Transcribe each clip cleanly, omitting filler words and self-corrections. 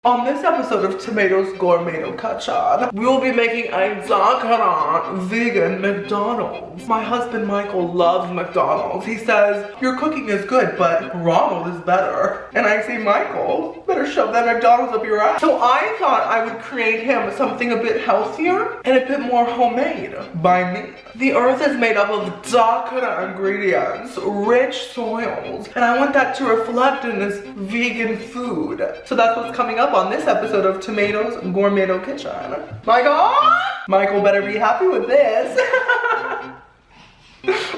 On this episode of Tomatoes Gourmet Kitchen, we will be making a Zaccarat vegan McDonald's. My husband Michael loves McDonald's. He says, your cooking is good, but Ronald is better. And I say, Michael, better shove that McDonald's up your ass. So I thought I would create him something a bit healthier and a bit more homemade by me. The earth is made up of Zaccarat ingredients, rich soils, and I want that to reflect in this vegan food. So that's what's coming up on this episode of Tomatoes Gourmet Kitchen. Michael better be happy with this.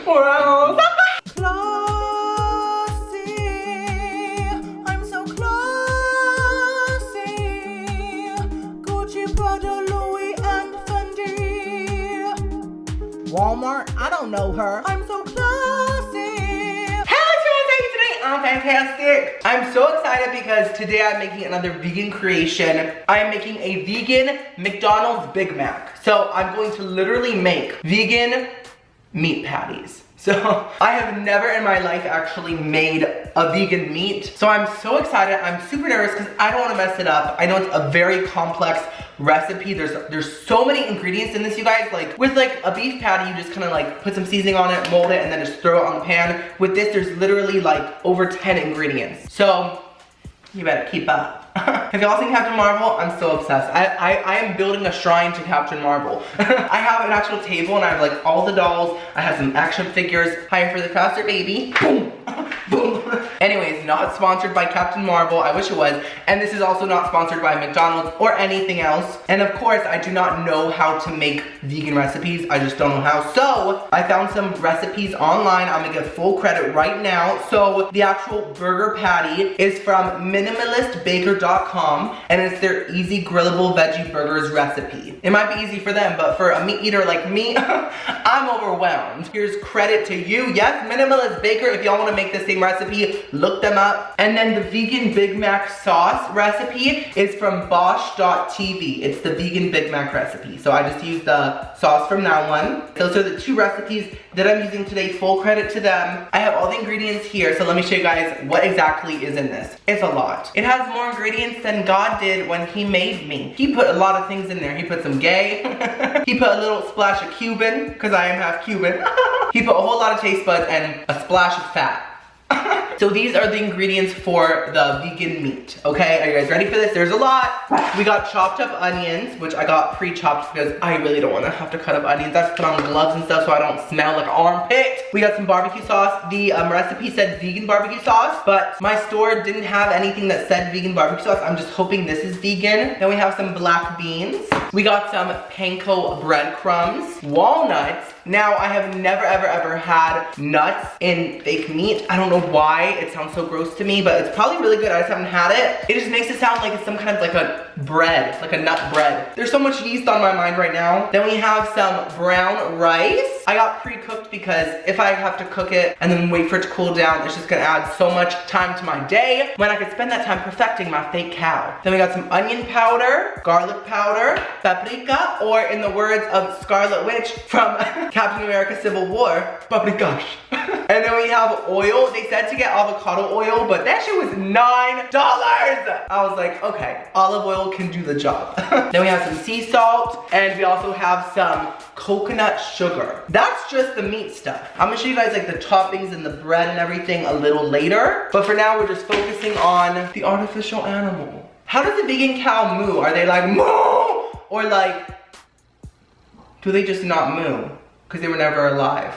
Or else. Classy, I'm so classy. Gucci, Prada, Louis, and Fendi. Walmart, I don't know her. I'm so classy. I'm fantastic. I'm so excited because today I'm making another vegan creation. I'm making a vegan McDonald's Big Mac. So I'm going to literally make vegan meat patties. So I have never in my life actually made a vegan meat. So I'm so excited. I'm super nervous because I don't want to mess it up. I know it's a very complex recipe. There's so many ingredients in this, you guys. Like with like a beef patty, you just kind of like put some seasoning on it, mold it, and then just throw it on the pan. With this, there's literally like over 10 ingredients. So you better keep up. Have y'all seen Captain Marvel? I'm so obsessed. I am building a shrine to Captain Marvel. I have an actual table and I have like all the dolls. I have some action figures. Hire for the faster baby. Boom. Boom. Anyways, not sponsored by Captain Marvel. I wish it was. And this is also not sponsored by McDonald's or anything else. And of course, I do not know how to make vegan recipes. I just don't know how. So I found some recipes online. I'm gonna give full credit right now. So the actual burger patty is from minimalistbaker.com and it's their easy grillable veggie burgers recipe. It might be easy for them, but for a meat eater like me, I'm overwhelmed. Here's credit to you. Yes, Minimalist Baker. If y'all want to make the same recipe, look them up. And then the vegan Big Mac sauce recipe is from Bosch.tv. It's the vegan Big Mac recipe. So I just used the sauce from that one. Those are the two recipes that I'm using today. Full credit to them. I have all the ingredients here, so let me show you guys what exactly is in this. It's a lot. It has more ingredients than God did when he made me. He put a lot of things in there. He put some gay. He put a little splash of Cuban, because I am half Cuban. He put a whole lot of taste buds and a splash of fat. So these are the ingredients for the vegan meat, okay? Are you guys ready for this? There's a lot. We got chopped up onions, which I got pre-chopped because I really don't want to have to cut up onions. I have to put on gloves and stuff so I don't smell like an armpit. We got some barbecue sauce. The recipe said vegan barbecue sauce, but my store didn't have anything that said vegan barbecue sauce. I'm just hoping this is vegan. Then we have some black beans. We got some panko breadcrumbs, walnuts. Now, I have never ever had nuts in fake meat. I don't know why it sounds so gross to me, but it's probably really good. I just haven't had it. It just makes it sound like it's some kind of like a bread, like a nut bread. There's so much yeast on my mind right now. Then we have some brown rice. I got pre-cooked because if I have to cook it and then wait for it to cool down, it's just gonna add so much time to my day when I could spend that time perfecting my fake cow. Then we got some onion powder, garlic powder, paprika, or in the words of Scarlet Witch from Captain America Civil War, paprika. And then we have oil. They said to get avocado oil, but that shit was $9. I was like, okay, olive oil can do the job. Then we have some sea salt, and we also have some coconut sugar. That's just the meat stuff. I'm gonna show you guys like the toppings and the bread and everything a little later, but for now we're just focusing on the artificial animal. How does a vegan cow moo? Are they like moo? Or like, do they just not moo? Because they were never alive.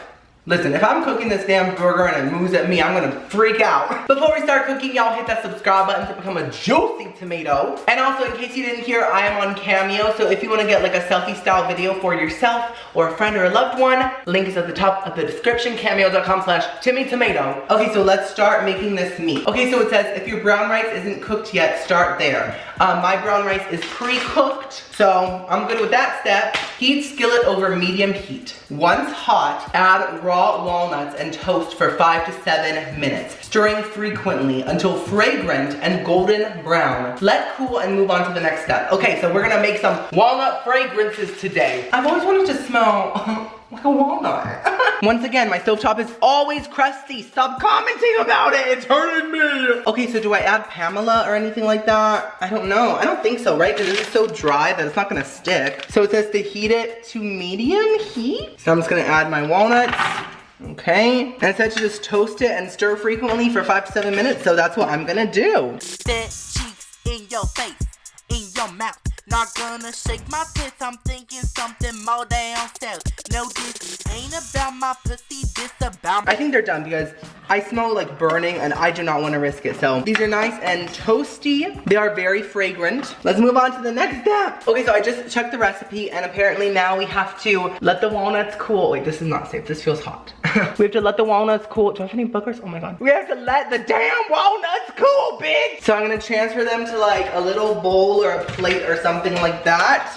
Listen, if I'm cooking this damn burger and it moves at me, I'm gonna freak out. Before we start cooking, y'all hit that subscribe button to become a juicy tomato. And also, in case you didn't hear, I am on Cameo, so if you wanna get like a selfie style video for yourself or a friend or a loved one, link is at the top of the description, cameo.com/TimmyTimato. Okay, so let's start making this meat. Okay, so it says if your brown rice isn't cooked yet, start there. My brown rice is pre-cooked, so I'm good with that step. Heat skillet over medium heat. Once hot, add raw walnuts and toast for 5 to 7 minutes, stirring frequently until fragrant and golden brown. Let cool and move on to the next step. Okay, so we're gonna make some walnut fragrances today. I've always wanted to smell like a walnut. Once again, my stovetop is always crusty. Stop commenting about it. It's hurting me. Okay, so do I add Pamela or anything like that? I don't know. I don't think so, right? Because this is so dry that it's not gonna stick. So it says to heat it to medium heat. So I'm just gonna add my walnuts. Okay, and it said to just toast it and stir frequently for 5 to 7 minutes. So that's what I'm gonna do. Fat cheeks in your face, in your mouth. Not gonna shake my tits, I'm thinking something more downstairs. No, this ain't about my pussy, this about my... I think they're done because I smell like burning and I do not want to risk it. So these are nice and toasty. They are very fragrant. Let's move on to the next step. Okay, so I just checked the recipe and apparently now we have to let the walnuts cool. Wait, this is not safe. This feels hot. We have to let the walnuts cool. Do I have any boogers? Oh my God. We have to let the damn walnuts cool, bitch. So I'm gonna transfer them to like a little bowl or a plate or something like that.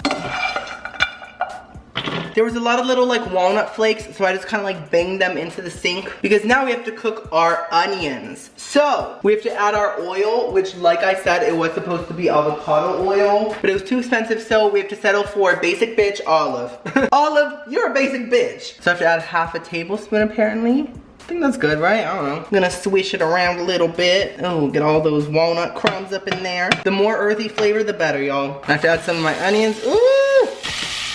There was a lot of little like walnut flakes, so I just kind of like banged them into the sink because now we have to cook our onions. So we have to add our oil, which like I said, it was supposed to be avocado oil, but it was too expensive, so we have to settle for basic bitch olive. Olive, you're a basic bitch. So I have to add half a tablespoon apparently. I think that's good, right? I don't know. I'm gonna swish it around a little bit. Oh, get all those walnut crumbs up in there. The more earthy flavor, the better, y'all. I have to add some of my onions. Ooh!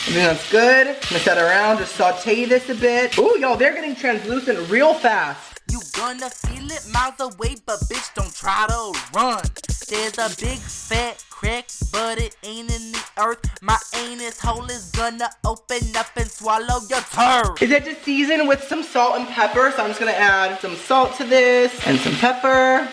I think that's good. I'm gonna set it around, just saute this a bit. Ooh, y'all, they're getting translucent real fast. You gonna feel it miles away, but bitch, don't try to run. There's a big fat crack, but it ain't in the earth. My anus hole is gonna open up and swallow your turd. Is it to season with some salt and pepper? So I'm just gonna add some salt to this and some pepper.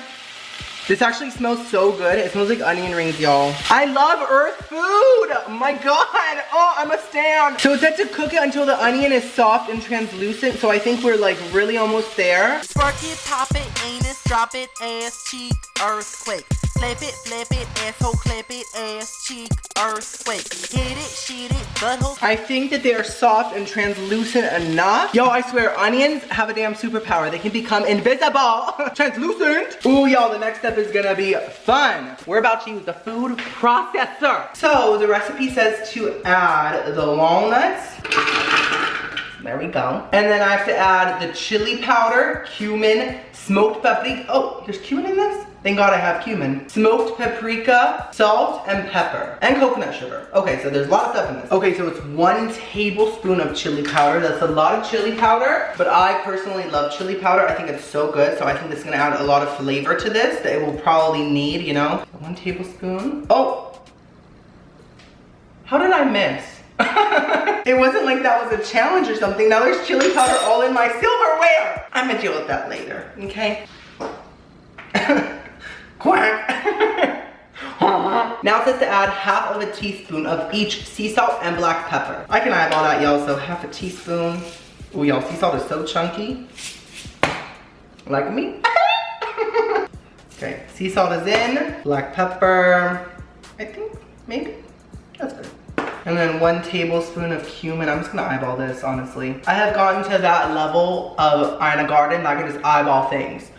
This actually smells so good. It smells like onion rings, y'all. I love earth food. Oh my God. Oh, I'm a stan. So it's said to cook it until the onion is soft and translucent. So I think we're like really almost there. Spark it, pop it, anus, drop it, ass, cheek, earthquake. Flip it, flip it, asshole, clip it, ass, cheek, earthquake. Hit it, shit it, butthole. I think that they are soft and translucent enough. Yo, I swear, onions have a damn superpower. They can become invisible. Translucent. Ooh, y'all, the next step is gonna be fun. We're about to use the food processor. So the recipe says to add the walnuts. There we go. And then I have to add the chili powder, cumin, smoked paprika. Oh, there's cumin in this? Thank God I have cumin. Smoked paprika, salt, and pepper. And coconut sugar. Okay, so there's a lot of stuff in this. Okay, so it's 1 tablespoon of chili powder. That's a lot of chili powder, but I personally love chili powder. I think it's so good, so I think this is gonna add a lot of flavor to this that it will probably need, you know? 1 tablespoon. Oh! How did I miss? It wasn't like that was a challenge or something. Now there's chili powder all in my silverware. I'm gonna deal with that later, okay? Quack. Now it says to add half of a teaspoon of each sea salt and black pepper. I can eyeball that, y'all, so half a teaspoon. Ooh, y'all, sea salt is so chunky. Like me. Okay, sea salt is in. Black pepper, I think, maybe. That's good. And then 1 tablespoon of cumin. I'm just gonna eyeball this, honestly. I have gotten to that level of in a garden that I can just eyeball things.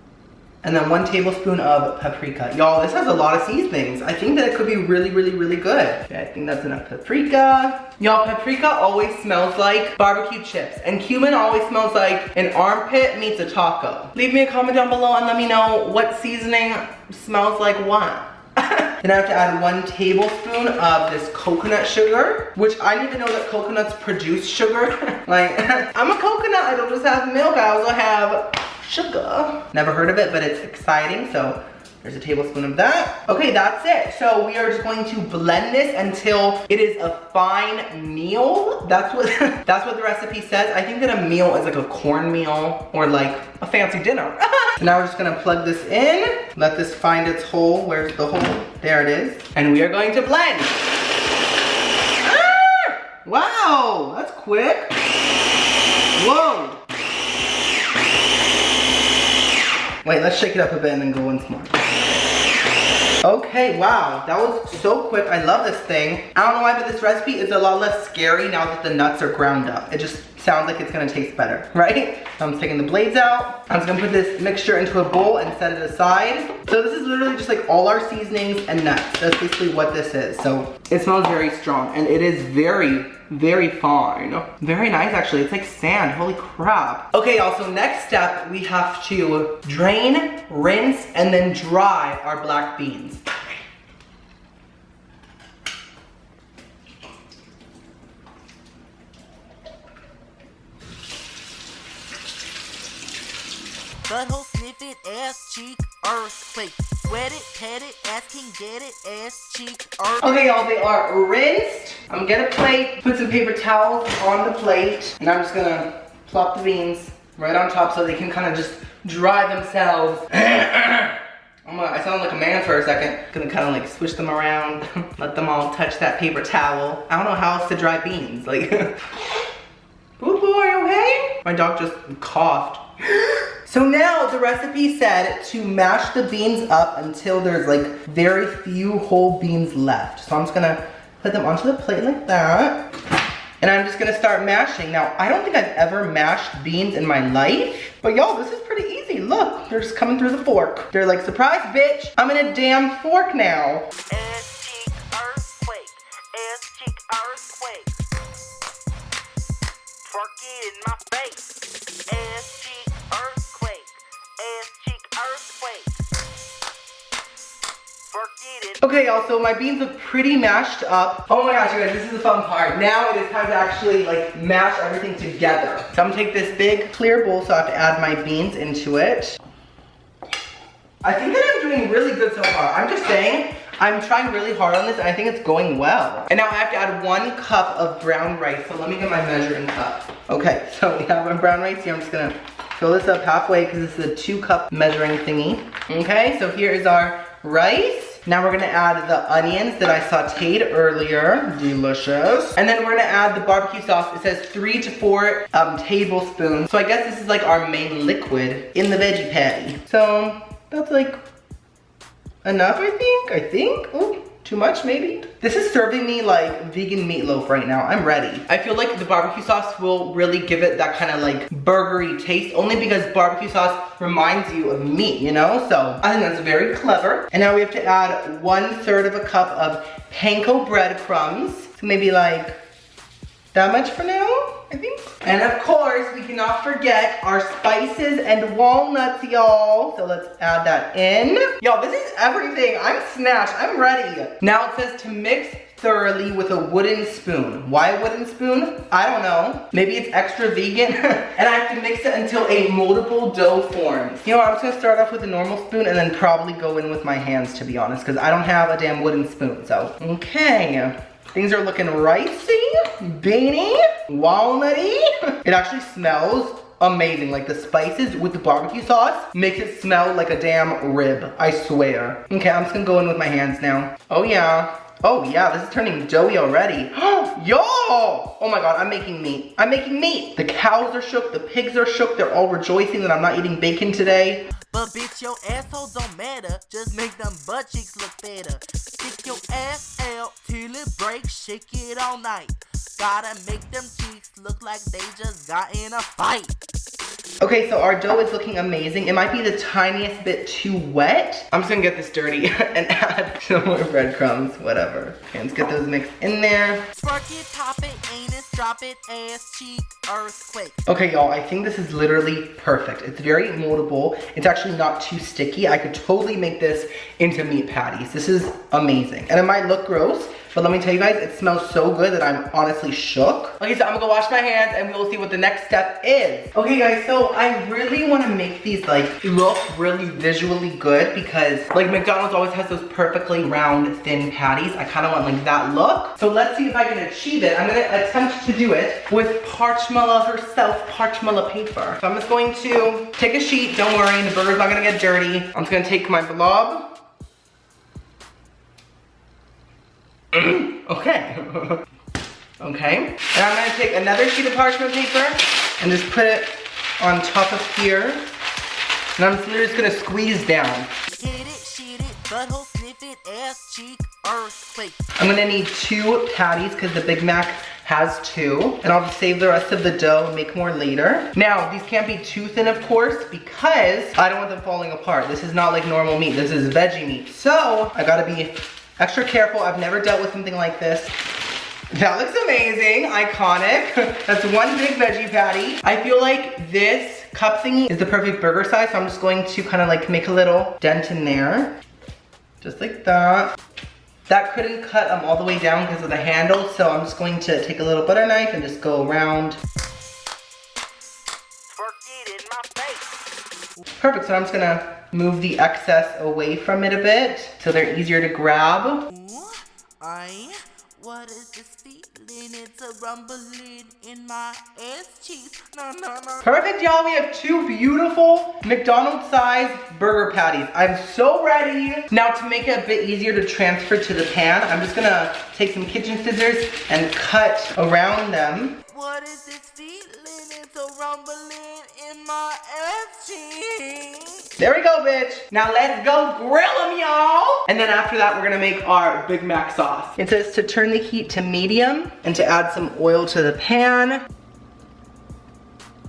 And then 1 tablespoon of paprika. Y'all, this has a lot of seasonings. I think that it could be really, really, really good. Okay, I think that's enough paprika. Y'all, paprika always smells like barbecue chips. And cumin always smells like an armpit meets a taco. Leave me a comment down below and let me know what seasoning smells like what. Then I have to add 1 tablespoon of this coconut sugar, which I need to know that coconuts produce sugar. Like, I'm a coconut, I don't just have milk, I also have sugar. Never heard of it, but it's exciting, so there's a tablespoon of that. Okay, that's it. So we are just going to blend this until it is a fine meal. That's what that's what the recipe says. I think that a meal is like a cornmeal or like a fancy dinner. So now we're just gonna plug this in, let this find its hole. Where's the hole? There it is. And we are going to blend. Ah! Wow, that's quick. Whoa. Wait, let's shake it up a bit and then go once more. Okay, wow, that was so quick. I love this thing. I don't know why, but this recipe is a lot less scary now that the nuts are ground up. It just sounds like it's gonna taste better, right? So I'm taking the blades out. I'm just gonna put this mixture into a bowl and set it aside. So this is literally just like all our seasonings and nuts. That's basically what this is. So it smells very strong and it is very, very fine. Very nice actually, it's like sand, holy crap. Okay, also next step, we have to drain, rinse, and then dry our black beans. Butthole sniff it, ass cheek, earthquake. Sweat it, pet it, ass can get it, ass cheek, earthquake. Okay, y'all, they are rinsed. I'm gonna get a plate, put some paper towels on the plate, and I'm just gonna plop the beans right on top so they can kind of just dry themselves. I sound like a man for a second. Gonna kind of like switch them around, let them all touch that paper towel. I don't know how else to dry beans. Like, Boo Boo, are you okay? My dog just coughed. So now the recipe said to mash the beans up until there's like very few whole beans left. So I'm just gonna put them onto the plate like that. And I'm just gonna start mashing. Now, I don't think I've ever mashed beans in my life, but y'all, this is pretty easy. Look, they're just coming through the fork. They're like, surprise, bitch, I'm in a damn fork now. Ass cheek, earthquake. Ass cheek, earthquake. Twerk it in my face. Ass cheek, earthquake. Ass cheek, earthquake. Twerk it in. Okay, y'all, so my beans look pretty mashed up. Oh my gosh, you guys, this is the fun part. Now it is time to actually like mash everything together. So I'm gonna take this big clear bowl, so I have to add my beans into it. I think that I'm doing really good so far. I'm just saying, I'm trying really hard on this and I think it's going well. And now I have to add 1 cup of brown rice. So let me get my measuring cup. Okay, so we have our brown rice here. I'm just gonna fill this up halfway because this is a 2-cup measuring thingy. Okay, so here is our rice. Now we're gonna add the onions that I sauteed earlier. Delicious. And then we're gonna add the barbecue sauce. It says 3 to 4 tablespoons. So I guess this is like our main liquid in the veggie patty. So that's like enough, I think. Ooh, too much maybe? This is serving me like vegan meatloaf right now. I'm ready. I feel like the barbecue sauce will really give it that kind of like burgery taste, only because barbecue sauce reminds you of meat, you know? So I think that's very clever. And now we have to add 1/3 of a cup of panko breadcrumbs. So maybe like that much for now, I think. And of course, we cannot forget our spices and walnuts, y'all. So let's add that in. Y'all, this is everything. I'm snatched, I'm ready. Now it says to mix thoroughly with a wooden spoon. Why a wooden spoon? I don't know. Maybe it's extra vegan. And I have to mix it until a moldable dough forms. You know what, I'm just gonna start off with a normal spoon and then probably go in with my hands, to be honest, because I don't have a damn wooden spoon, so. Okay. Things are looking ricey, beany, walnutty. It actually smells amazing. Like the spices with the barbecue sauce makes it smell like a damn rib, I swear. Okay, I'm just gonna go in with my hands now. Oh yeah. Oh yeah, this is turning doughy already. Yo! Oh my god, I'm making meat. I'm making meat. The cows are shook, the pigs are shook. They're all rejoicing that I'm not eating bacon today. But bitch, your asshole don't matter. Just make them butt cheeks look better. Stick your ass out till it breaks. Shake it all night. Gotta make them cheeks look like they just got in a fight. Okay, so our dough is looking amazing. It might be the tiniest bit too wet. I'm just gonna get this dirty and add some more breadcrumbs, whatever. Okay, let's get those mixed in there. Spark it, pop it, anus, drop it, ass cheek, earthquake. Okay, y'all, I think this is literally perfect. It's very moldable. It's actually not too sticky. I could totally make this into meat patties. This is amazing. And it might look gross, but let me tell you guys, it smells so good that I'm honestly shook. Okay, so I'm gonna go wash my hands and we will see what the next step is. Okay guys, so I really wanna make these like look really visually good because like McDonald's always has those perfectly round, thin patties. I kinda want like that look. So let's see if I can achieve it. I'm gonna attempt to do it with Parchmella herself, Parchmella paper. So I'm just going to take a sheet, don't worry, the burger's not gonna get dirty. I'm just gonna take my blob. Okay. Okay. And I'm gonna take another sheet of parchment paper and just put it on top of here. And I'm literally just gonna squeeze down. Hit it, shit it, butthole sniff it, ass cheek, earthquake. I'm gonna need 2 patties because the Big Mac has 2. And I'll just save the rest of the dough and make more later. Now, these can't be too thin, of course, because I don't want them falling apart. This is not like normal meat. This is veggie meat. So, I gotta be extra careful. I've never dealt with something like this. That looks amazing, iconic. That's one big veggie patty. I feel like this cup thingy is the perfect burger size, so I'm just going to kind of like make a little dent in there. Just like that. That couldn't cut all the way down because of the handle, so I'm just going to take a little butter knife and just go around. Perfect, so I'm just gonna move the excess away from it a bit so they're easier to grab. What is this feeling? It's a rumbling in my ass cheeks. No. Perfect, y'all. We have 2 beautiful McDonald's size burger patties. I'm so ready. Now to make it a bit easier to transfer to the pan, I'm just gonna take some kitchen scissors and cut around them. What is this feeling? It's a rumbling in my ass cheeks. There we go, bitch. Now let's go grill them, y'all. And then after that, we're gonna make our Big Mac sauce. It says to turn the heat to medium and to add some oil to the pan. I'm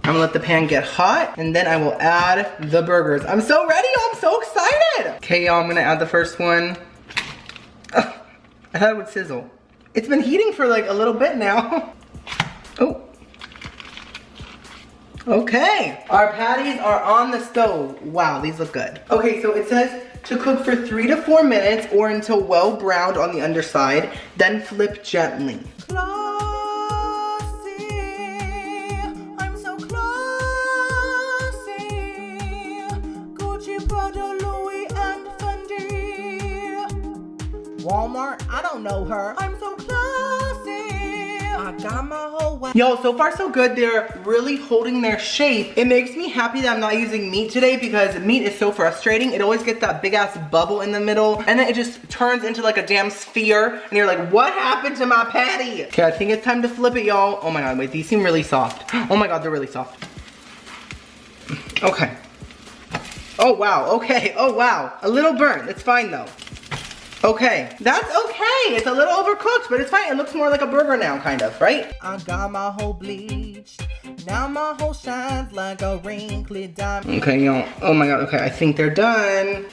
gonna let the pan get hot and then I will add the burgers. I'm so ready, I'm so excited. Okay, y'all, I'm gonna add the first one. Oh, I thought it would sizzle. It's been heating for like a little bit now. Oh. Okay, our patties are on the stove. Wow, these look good. Okay, so it says to cook for 3 to 4 minutes or until well browned on the underside, then flip gently. Walmart, I don't know her. I'm so classy. I got my whole way. Yo, so far so good. They're really holding their shape. It makes me happy that I'm not using meat today because meat is so frustrating. It always gets that big ass bubble in the middle and then it just turns into like a damn sphere and you're like, what happened to my patty? Okay, I think it's time to flip it, y'all. Oh my God, wait, these seem really soft. Oh my God, they're really soft. Okay. Oh wow, okay, oh wow. A little burnt, it's fine though. Okay, that's okay. It's a little overcooked, but it's fine. It looks more like a burger now, kind of, right? I got my whole bleached. Now my whole shines like a wrinkly diamond. Okay, y'all. Oh my God, okay, I think they're done.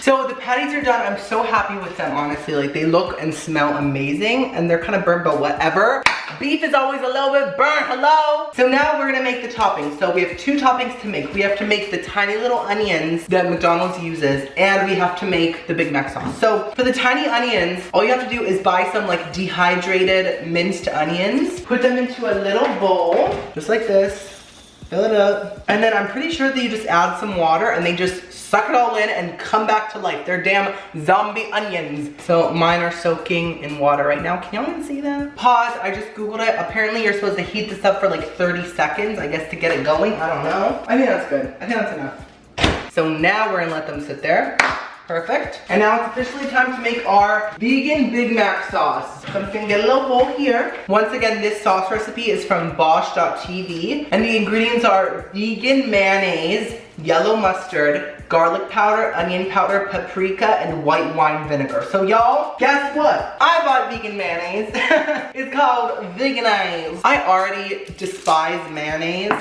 So the patties are done. I'm so happy with them, honestly. Like, they look and smell amazing, and they're kind of burnt, but whatever. Beef is always a little bit burnt, hello? So now we're gonna make the toppings. So we have 2 toppings to make. We have to make the tiny little onions that McDonald's uses, and we have to make the Big Mac sauce. So for the tiny onions, all you have to do is buy some like dehydrated minced onions, put them into a little bowl, just like this. Fill it up. And then I'm pretty sure that you just add some water and they just suck it all in and come back to life. They're damn zombie onions. So mine are soaking in water right now. Can y'all even see that? Pause, I just Googled it. Apparently you're supposed to heat this up for like 30 seconds, I guess, to get it going. I don't know. I think that's good. I think that's enough. So now we're gonna let them sit there. Perfect. And now it's officially time to make our vegan Big Mac sauce. So I'm just gonna get a little bowl here. Once again, this sauce recipe is from Bosch.tv. And the ingredients are vegan mayonnaise, yellow mustard, garlic powder, onion powder, paprika, and white wine vinegar. So y'all, guess what? I bought vegan mayonnaise. It's called Veganize. I already despise mayonnaise.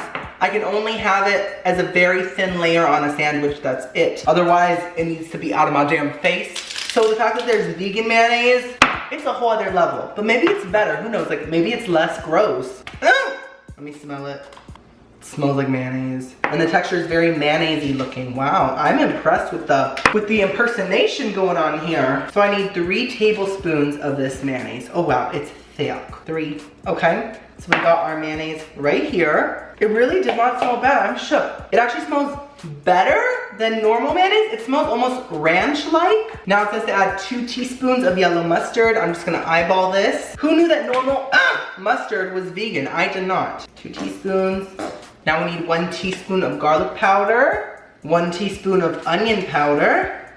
I can only have it as a very thin layer on a sandwich, that's it. Otherwise, it needs to be out of my damn face. So the fact that there's vegan mayonnaise, it's a whole other level. But maybe it's better, who knows? Like, maybe it's less gross. Let me smell it. It smells like mayonnaise. And the texture is very mayonnaise-y looking. Wow, I'm impressed with the impersonation going on here. So I need 3 tablespoons of this mayonnaise. Oh wow, it's thick. 3, okay. So we got our mayonnaise right here. It really did not smell bad, I'm shook. It actually smells better than normal mayonnaise. It smells almost ranch-like. Now it says to add 2 teaspoons of yellow mustard. I'm just gonna eyeball this. Who knew that normal mustard was vegan? I did not. 2 teaspoons. Now we need 1 teaspoon of garlic powder, 1 teaspoon of onion powder,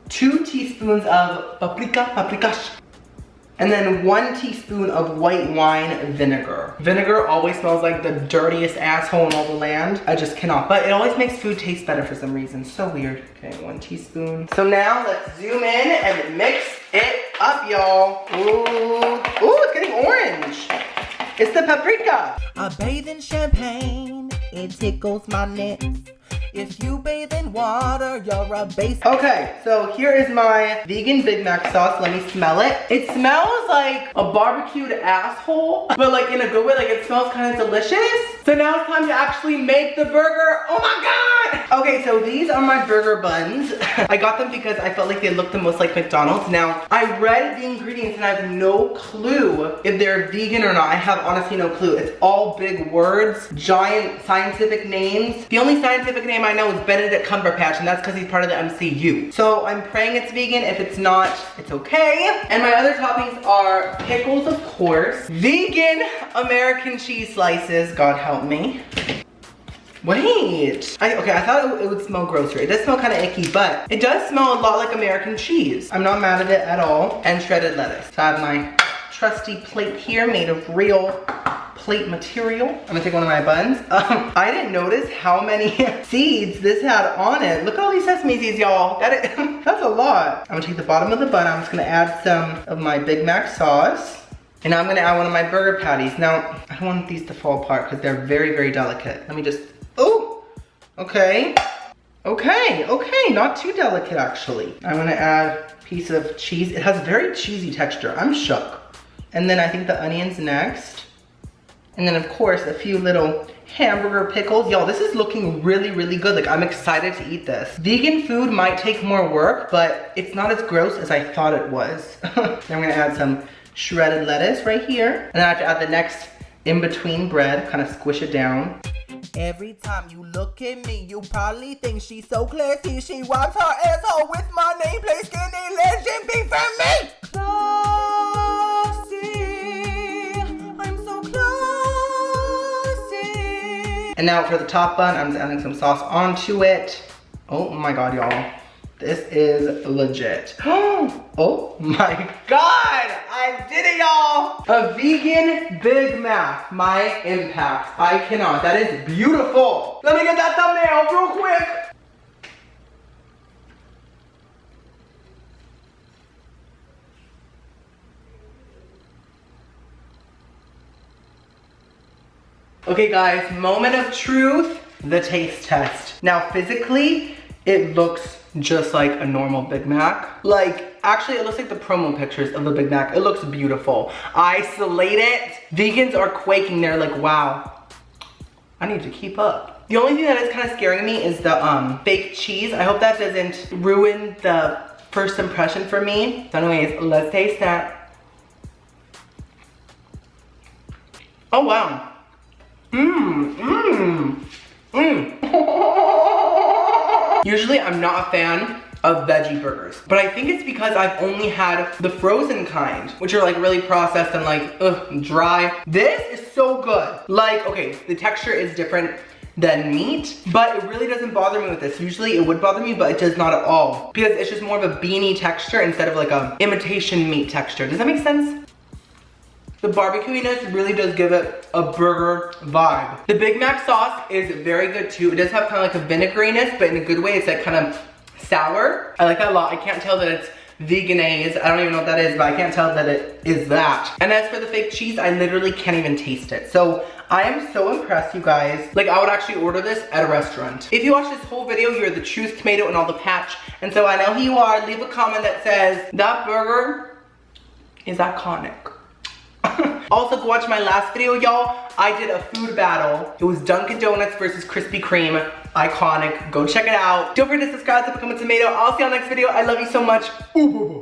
2 teaspoons of paprika, and then 1 teaspoon of white wine vinegar. Vinegar always smells like the dirtiest asshole in all the land. I just cannot, but it always makes food taste better for some reason. So weird. Okay, 1 teaspoon. So now let's zoom in and mix it up, y'all. Ooh, it's getting orange. It's the paprika. I bathe in champagne, it tickles my nips. If you bathe in water, you're a basic. Okay, so here is my vegan Big Mac sauce. Let me smell it. It smells like a barbecued asshole, but like in a good way, like it smells kind of delicious. So now it's time to actually make the burger. Oh my God! Okay, so these are my burger buns. I got them because I felt like they looked the most like McDonald's. Now, I read the ingredients and I have no clue if they're vegan or not. I have honestly no clue. It's all big words, giant scientific names. The only scientific name I know is Benedict Cumberbatch, and that's because he's part of the MCU. So I'm praying it's vegan. If it's not, it's okay. And my other toppings are pickles, of course. Vegan American cheese slices. God help me. Wait. I thought it would smell grosser. It does smell kind of icky, but it does smell a lot like American cheese. I'm not mad at it at all. And shredded lettuce. So I have my trusty plate here made of real plate material. I'm gonna take one of my buns. I didn't notice how many seeds this had on it. Look at all these sesame seeds, y'all. That's a lot. I'm gonna take the bottom of the bun. I'm just gonna add some of my Big Mac sauce. And now I'm gonna add one of my burger patties. Now, I don't want these to fall apart because they're very, very delicate. Let me just, oh, okay. Okay, not too delicate actually. I'm gonna add a piece of cheese. It has a very cheesy texture. I'm shook. And then I think the onions next. And then of course, a few little hamburger pickles. Y'all, this is looking really, really good. Like, I'm excited to eat this. Vegan food might take more work, but it's not as gross as I thought it was. Then I'm gonna add some shredded lettuce right here. And then I have to add the next in-between bread, kind of squish it down. Every time you look at me, you probably think she's so classy. She wipes her asshole with my nameplate, skinny legend, be from me. Classy, I'm so classy. And now for the top bun, I'm just adding some sauce onto it. Oh my God, y'all. This is legit. Oh my God, I did it, y'all. A vegan Big Mac, my impact. I cannot, that is beautiful. Let me get that thumbnail real quick. Okay guys, moment of truth, the taste test. Now physically, it looks just like a normal Big Mac. Like, actually it looks like the promo pictures of the Big Mac. It looks beautiful. Isolate it. Vegans are quaking. They're like, wow, I need to keep up. The only thing that is kind of scaring me is the fake cheese. I hope that doesn't ruin the first impression for me. So anyways, let's taste that. Oh wow. Usually I'm not a fan of veggie burgers, but I think it's because I've only had the frozen kind, which are like really processed and like, dry. This is so good. Like, okay, the texture is different than meat, but it really doesn't bother me with this. Usually it would bother me, but it does not at all, because it's just more of a beanie texture instead of like a imitation meat texture. Does that make sense? The barbecuiness really does give it a burger vibe. The Big Mac sauce is very good too. It does have kind of like a vinegariness, but in a good way. It's like kind of sour. I like that a lot. I can't tell that it's veganese. I don't even know what that is, but I can't tell that it is that. And as for the fake cheese, I literally can't even taste it. So I am so impressed, you guys. Like, I would actually order this at a restaurant. If you watch this whole video, you're the truth tomato and all the patch. And so I know who you are. Leave a comment that says, that burger is iconic. Also, go watch my last video, y'all. I did a food battle. It was Dunkin' Donuts versus Krispy Kreme. Iconic. Go check it out. Don't forget to subscribe to become a tomato. I'll see you on the next video. I love you so much. Ooh.